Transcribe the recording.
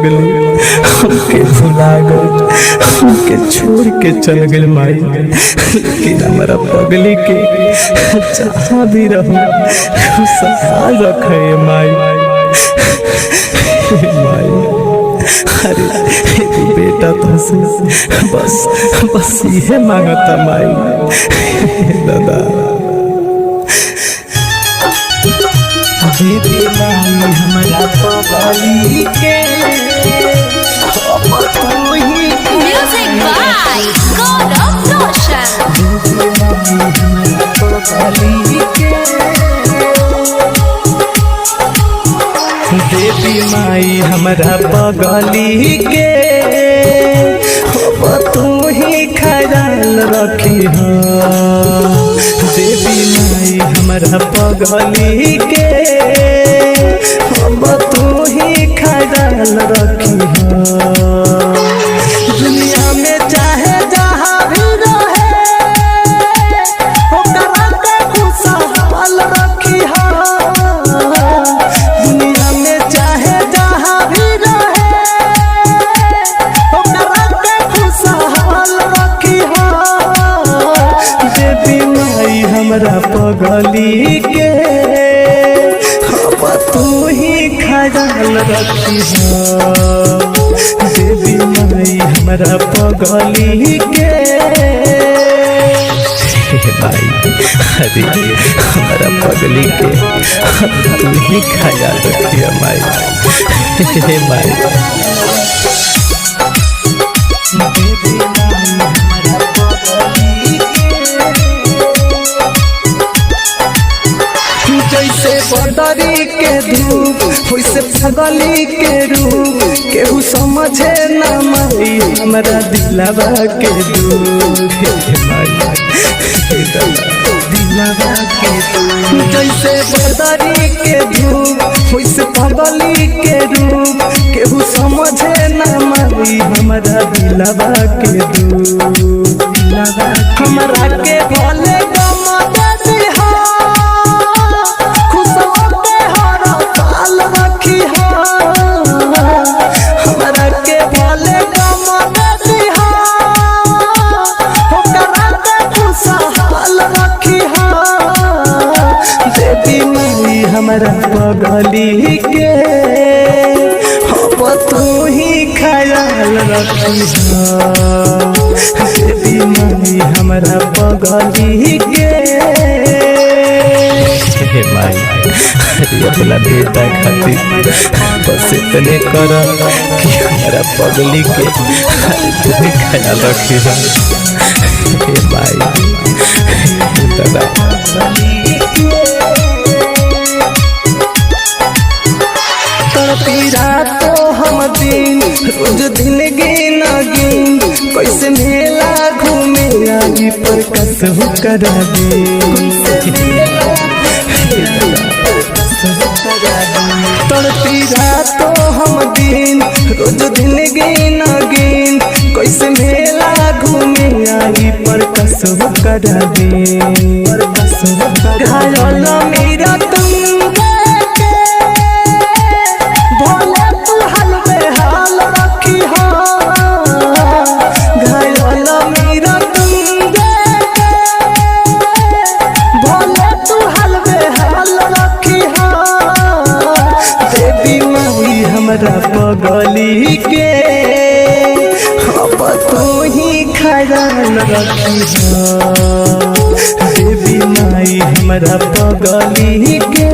पगली हमके भुला गई, हमके छोड़ के चल गई माई। लेकिन हमारा पगली के जहाँ भी रहो खुशहाल रखे माई। अरे बेटा तुमसे बस ये मांगता माई। दादा बेटी माई हमारा पगली के Music by Gaurav Roshan. बेटी माई हमारा पगली के तू ही ख्याल रखी हो। बेटी माई हमारा पगली के तू ही ख्याल रखी हो। दुनिया में चाहे जहाँ भी रहे ओकरा के खुशहाल रखी हो। दुनिया में चाहे जहाँ भी रहे ओकरा के खुशहाल रखी हो। देवी माई हमरा पगली के तू ही ख्याल रखी हो। देवी माई हमारा पगली के भाई। अरे हमारा पगली के तू ही ख्याल रखिए माई। माई देवी माई हमारा पगली जैसे बदरी के धूप वैसे पगली के रूप केहू समझे न माई हमारा दिलवा के दुख। दिलवा के दुख जैसे बदरी के धूप वैसे पगली के रूप केहू समझे न माई हमारा दिलवा के दुख। हमारा के भले गम दिहा हमारा पगली के तू ही ख्याल रखी हो। देवी माई हमारा पगली के माई। अपना बेटा खातिर बस इतने कर कि हमारा पगली के तू ही ख्याल रखी हो। माई तो हम दिन रोज दिन गिन गिन कैसे मेला घूमे आई पर कसहु करा दे। तड़पी रातो हम दिन रोज दिन गिन गिन कैसे मेला घूमे आई पर कसहु करा दे। घायल मेरा तुम पगली के तू ही ख्याल रखी हो। देवी माई हमारा पगली के।